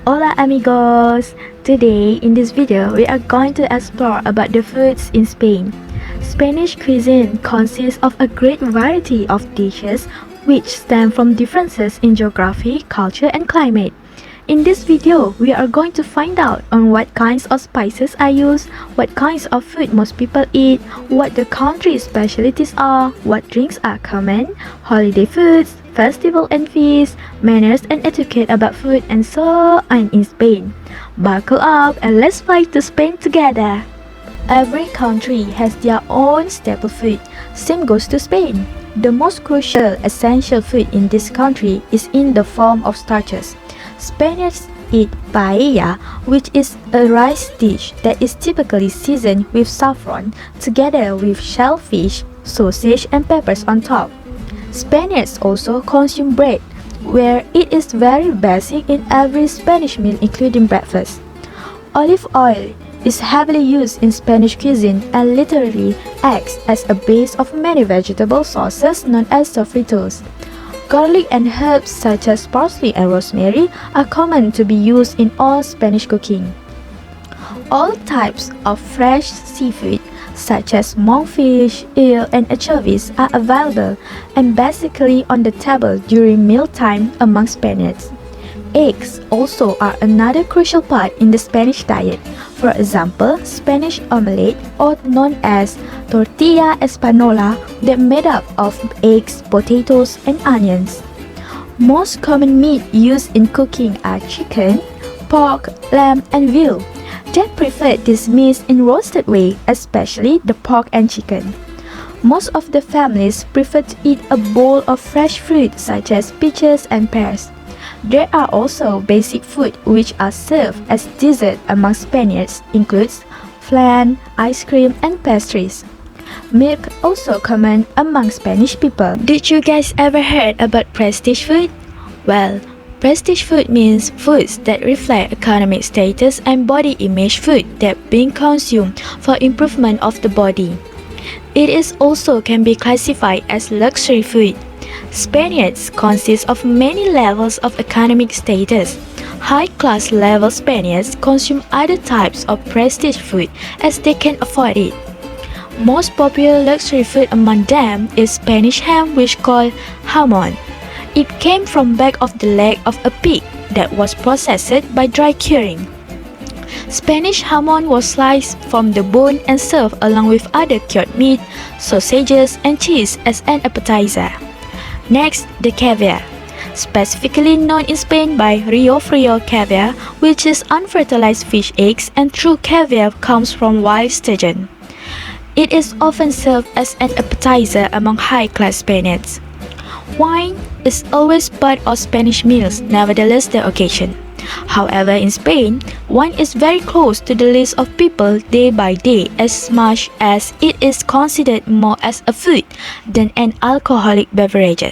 Hola amigos! Today in this video we are going to explore about the foods in Spain. Spanish cuisine consists of a great variety of dishes which stem from differences in geography, culture and climate. In this video, we are going to find out on what kinds of spices are used, what kinds of food most people eat, what the country's specialties are, what drinks are common, holiday foods, festival and feasts, manners and etiquette about food and so on in Spain. Buckle up and let's fly to Spain together! Every country has their own staple food. Same goes to Spain. The most crucial, essential food in this country is in the form of starches. Spaniards eat paella, which is a rice dish that is typically seasoned with saffron, together with shellfish, sausage and peppers on top. Spaniards also consume bread, where it is very basic in every Spanish meal including breakfast. Olive oil is heavily used in Spanish cuisine and literally acts as a base of many vegetable sauces known as sofritos. Garlic and herbs such as parsley and rosemary are common to be used in all Spanish cooking. All types of fresh seafood such as monkfish, eel and anchovies are available and basically on the table during mealtime among Spaniards. Eggs also are another crucial part in the Spanish diet. For example, Spanish omelette, or known as tortilla española, that made up of eggs, potatoes, and onions. Most common meat used in cooking are chicken, pork, lamb, and veal. They prefer this meat in roasted way, especially the pork and chicken. Most of the families prefer to eat a bowl of fresh fruit such as peaches and pears. There are also basic food which are served as dessert among Spaniards, includes flan, ice cream and pastries. Milk also common among Spanish people. Did you guys ever heard about prestige food? Well, prestige food means foods that reflect economic status and body image food that being consumed for improvement of the body. It is also can be classified as luxury food. Spaniards consist of many levels of economic status. High-class level Spaniards consume other types of prestige food as they can afford it. Most popular luxury food among them is Spanish ham, which called jamón. It came from back of the leg of a pig that was processed by dry curing. Spanish jamón was sliced from the bone and served along with other cured meat, sausages and cheese as an appetizer. Next, the caviar, specifically known in Spain by Rio Frio caviar, which is unfertilized fish eggs, and true caviar comes from wild sturgeon. It is often served as an appetizer among high-class Spaniards. Wine is always part of Spanish meals, nevertheless the occasion. However, in Spain, wine is very close to the list of people day by day as much as it is considered more as a food than an alcoholic beverage.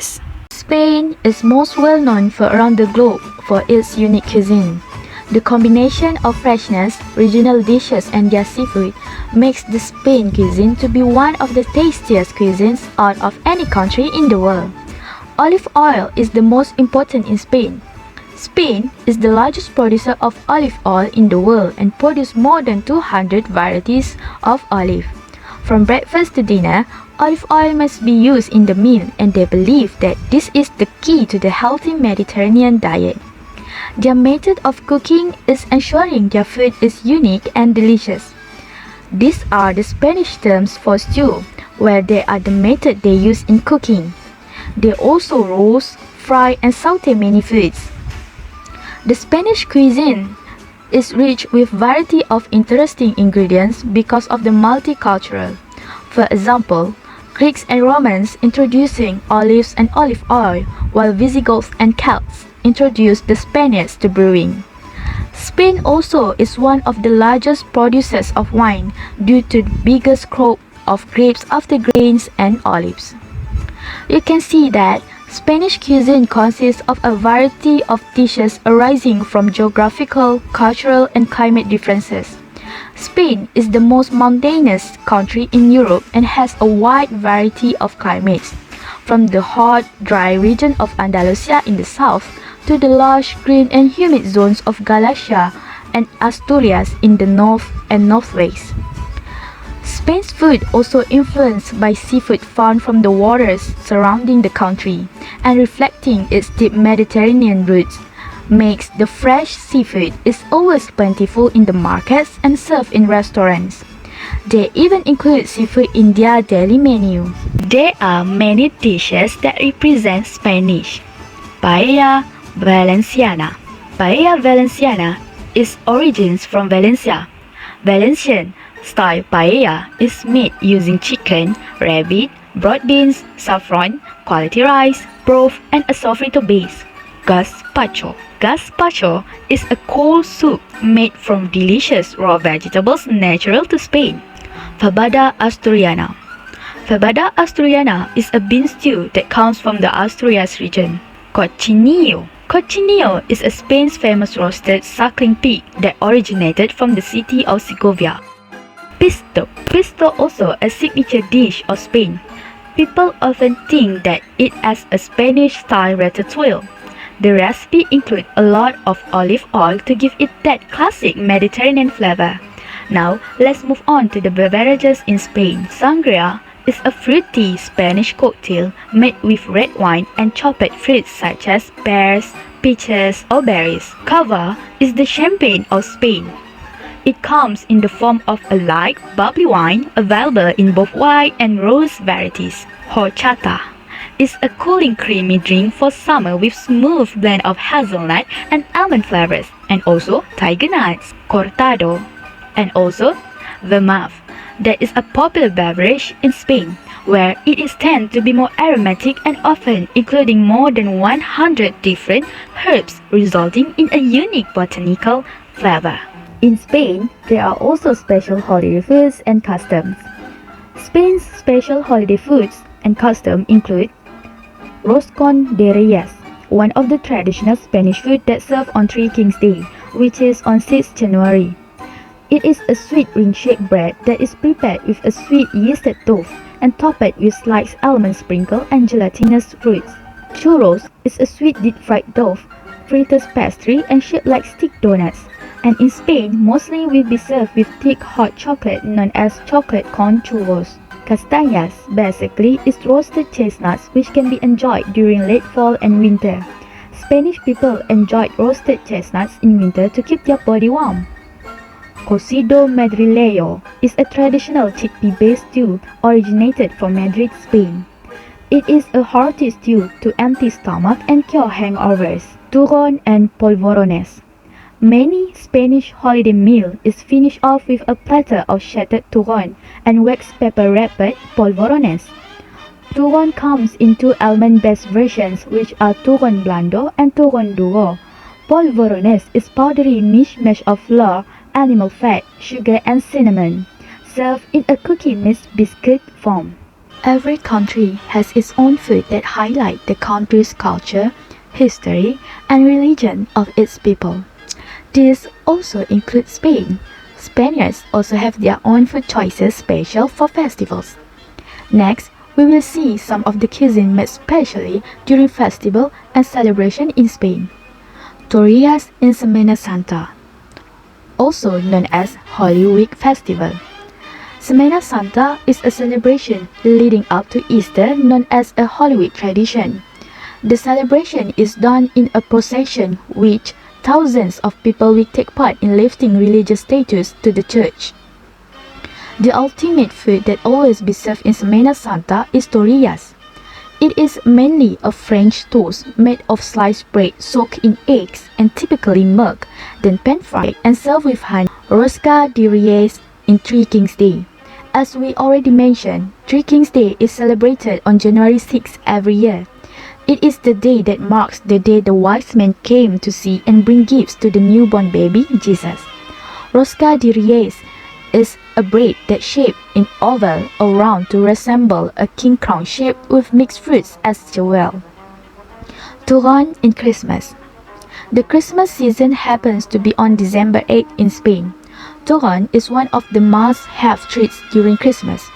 Spain is most well known for around the globe for its unique cuisine. The combination of freshness, regional dishes and their seafood makes the Spain cuisine to be one of the tastiest cuisines out of any country in the world. Olive oil is the most important in Spain. Spain is the largest producer of olive oil in the world and produces more than 200 varieties of olive. From breakfast to dinner, olive oil must be used in the meal, and they believe that this is the key to the healthy Mediterranean diet. Their method of cooking is ensuring their food is unique and delicious. These are the Spanish terms for stew, where they are the method they use in cooking. They also roast, fry and saute many foods. The Spanish cuisine is rich with variety of interesting ingredients because of the multicultural. For example, Greeks and Romans introducing olives and olive oil, while Visigoths and Celts introduced the Spaniards to brewing. Spain also is one of the largest producers of wine due to the biggest crop of grapes after grains and olives. You can see that Spanish cuisine consists of a variety of dishes arising from geographical, cultural, and climate differences. Spain is the most mountainous country in Europe and has a wide variety of climates, from the hot, dry region of Andalusia in the south to the lush, green and humid zones of Galicia and Asturias in the north and northwest. Spain's food also influenced by seafood found from the waters surrounding the country and reflecting its deep Mediterranean roots, makes the fresh seafood is always plentiful in the markets and served in restaurants. They even include seafood in their daily menu. There are many dishes that represent Spanish. Paella Valenciana. Paella Valenciana is origins from Valencia. Valencian style paella is made using chicken, rabbit, broad beans, saffron, quality rice, broth, and a sofrito base. Gazpacho. Gazpacho is a cold soup made from delicious raw vegetables natural to Spain. Fabada Asturiana. Fabada Asturiana is a bean stew that comes from the Asturias region. Cochinillo. Cochinillo is a Spain's famous roasted suckling pig that originated from the city of Segovia. Pisto. Pisto also a signature dish of Spain. People often think that it as a Spanish-style ratatouille. The recipe includes a lot of olive oil to give it that classic Mediterranean flavor. Now, let's move on to the beverages in Spain. Sangria is a fruity Spanish cocktail made with red wine and chopped fruits such as pears, peaches, or berries. Cava is the champagne of Spain. It comes in the form of a light, bubbly wine available in both white and rose varieties. Horchata is a cooling creamy drink for summer with smooth blend of hazelnut and almond flavors, and also tiger nuts. Cortado and also vermouth. That is a popular beverage in Spain, where it is tend to be more aromatic and often including more than 100 different herbs, resulting in a unique botanical flavor. In Spain, there are also special holiday foods and customs. Spain's special holiday foods and customs include Roscon de Reyes, one of the traditional Spanish food that's served on Three Kings Day, which is on 6th January. It is a sweet ring-shaped bread that is prepared with a sweet yeasted dough and topped with sliced almond sprinkle and gelatinous fruits. Churros is a sweet deep-fried dough, fritters pastry and shaped like stick donuts. And in Spain, mostly will be served with thick hot chocolate known as chocolate corn churros. Castañas basically is roasted chestnuts which can be enjoyed during late fall and winter. Spanish people enjoyed roasted chestnuts in winter to keep their body warm. Cocido madrileño is a traditional chickpea-based stew originated from Madrid, Spain. It is a hearty stew to empty stomach and cure hangovers. Turrón and polvorones. Many Spanish holiday meal is finished off with a platter of shattered turrón and wax pepper wrapped polvorones. Turrón comes in two almond-based versions which are turrón blando and turrón duro. Polvorones is powdery mishmash of flour, animal fat, sugar and cinnamon, served in a cookie mixed biscuit form. Every country has its own food that highlight the country's culture, history and religion of its people. This also includes Spain. Spaniards also have their own food choices special for festivals. Next, we will see some of the cuisine made specially during festival and celebration in Spain. Torrillas in Semana Santa, also known as Holy Week Festival. Semana Santa is a celebration leading up to Easter known as a Holy Week tradition. The celebration is done in a procession which thousands of people will take part in lifting religious statues to the church. The ultimate food that always be served in Semana Santa is torrillas. It is mainly a French toast made of sliced bread soaked in eggs and typically milk, then pan-fried and served with honey. Rosca de Reyes in Three Kings Day. As we already mentioned, Three Kings Day is celebrated on January 6 every year. It is the day that marks the day the wise men came to see and bring gifts to the newborn baby, Jesus. Rosca de Reyes is a bread that's shaped in oval or round to resemble a king crown shaped with mixed fruits as jewel. Turrón in Christmas. The Christmas season happens to be on December 8 in Spain. Turrón is one of the must-have treats during Christmas.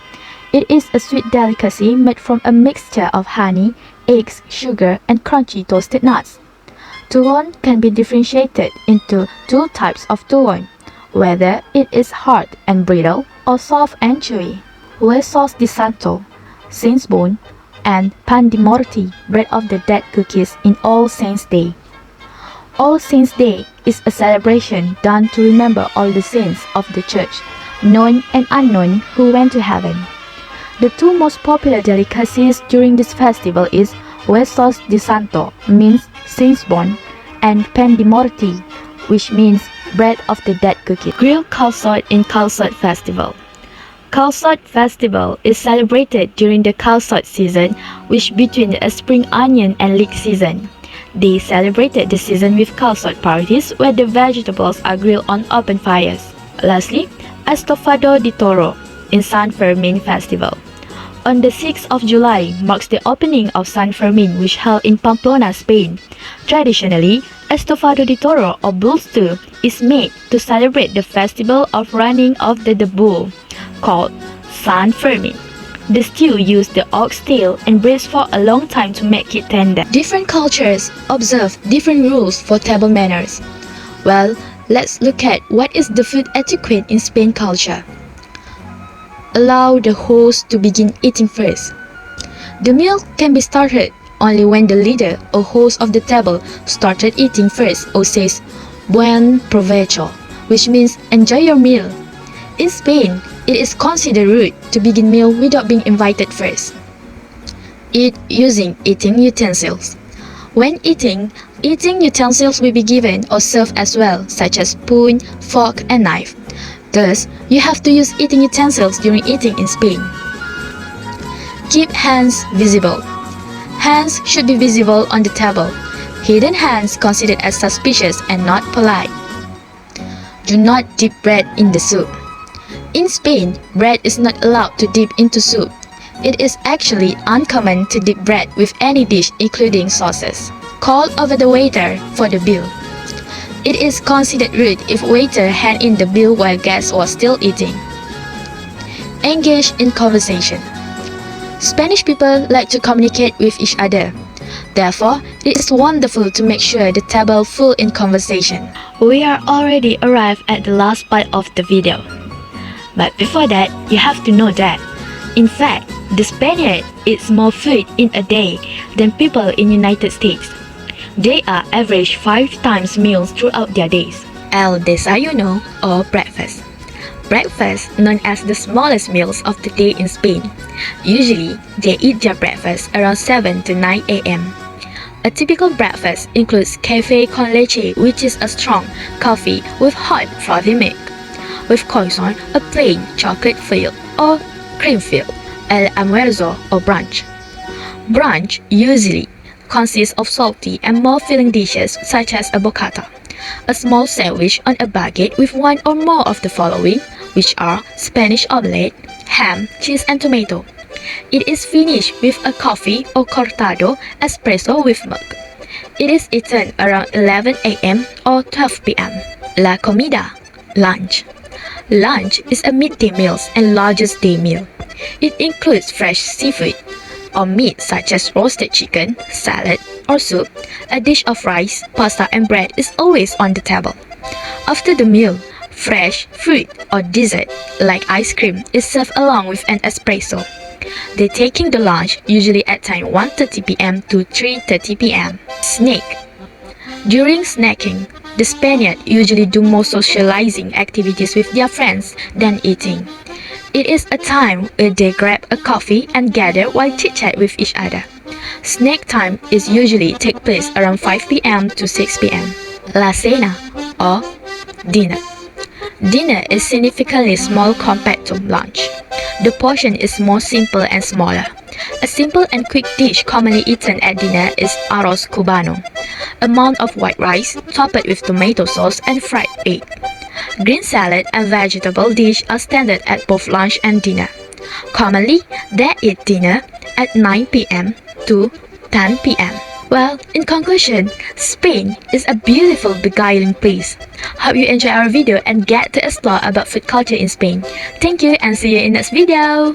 It is a sweet delicacy made from a mixture of honey, eggs, sugar, and crunchy toasted nuts. Turrón can be differentiated into two types of turrón, whether it is hard and brittle or soft and chewy. Huesos de Santo, Saint's Bone, and Pan de Morte, Bread of the Dead cookies in All Saints' Day. All Saints' Day is a celebration done to remember all the saints of the church, known and unknown, who went to heaven. The two most popular delicacies during this festival is Huesos de Santo, means Saint's Bone, and Pan de Morte, which means Bread of the Dead cookie. Grilled calçote in Calçote Festival. Calçote Festival is celebrated during the calçote season, which between the spring onion and leek season. They celebrated the season with calçote parties where the vegetables are grilled on open fires. Lastly, Estofado de Toro in San Fermin Festival. On the 6th of July marks the opening of San Fermin, which held in Pamplona, Spain. Traditionally, Estofado de Toro or bull stew is made to celebrate the festival of running of the bull, called San Fermin. The stew used the ox tail and braised for a long time to make it tender. Different cultures observe different rules for table manners. Well, let's look at what is the food etiquette in Spain culture. Allow the host to begin eating first. The meal can be started only when the leader or host of the table started eating first or says "Buen provecho," which means enjoy your meal. In Spain, it is considered rude to begin meal without being invited first. Eat using eating utensils. When eating utensils will be given or served as well, such as spoon, fork, and knife. Thus, you have to use eating utensils during eating in Spain. Keep hands visible. Hands should be visible on the table. Hidden hands considered as suspicious and not polite. Do not dip bread in the soup. In Spain, bread is not allowed to dip into soup. It is actually uncommon to dip bread with any dish including sauces. Call over the waiter for the bill. It is considered rude if waiter hand in the bill while guests was still eating. Engage in conversation. Spanish people like to communicate with each other. Therefore, it is wonderful to make sure the table full in conversation. We are already arrived at the last part of the video. But before that, you have to know that, in fact, the Spaniard eats more food in a day than people in United States. They are average 5 times meals throughout their days. El desayuno or breakfast. Breakfast, known as the smallest meals of the day in Spain. Usually, they eat their breakfast around 7 to 9 a.m. A typical breakfast includes café con leche, which is a strong coffee with hot frothy milk, with croissant, a plain chocolate filled or cream filled, el almuerzo or brunch. Brunch usually consists of salty and more filling dishes such as a bocata, a small sandwich on a baguette with one or more of the following, which are Spanish omelette, ham, cheese and tomato. It is finished with a coffee or cortado espresso with milk. It is eaten around 11 a.m. or 12 p.m. La comida, lunch. Lunch is a midday meal and largest day meal. It includes fresh seafood or meat such as roasted chicken, salad, or soup. A dish of rice, pasta, and bread is always on the table. After the meal, fresh fruit or dessert like ice cream is served along with an espresso. They taking the lunch usually at time 1:30 p.m. to 3:30 p.m. Snack. During snacking, the Spaniard usually do more socializing activities with their friends than eating. It is a time where they grab a coffee and gather while chit-chat with each other. Snack time is usually take place around 5 p.m. to 6 p.m. La cena or dinner. Dinner is significantly small compared to lunch. The portion is more simple and smaller. A simple and quick dish commonly eaten at dinner is arroz cubano, a mound of white rice topped with tomato sauce and fried egg. Green salad and vegetable dish are standard at both lunch and dinner. Commonly, they eat dinner at 9 p.m. to 10 p.m. Well, in conclusion, Spain is a beautiful, beguiling place. Hope you enjoy our video and get to explore about food culture in Spain. Thank you and see you in next video.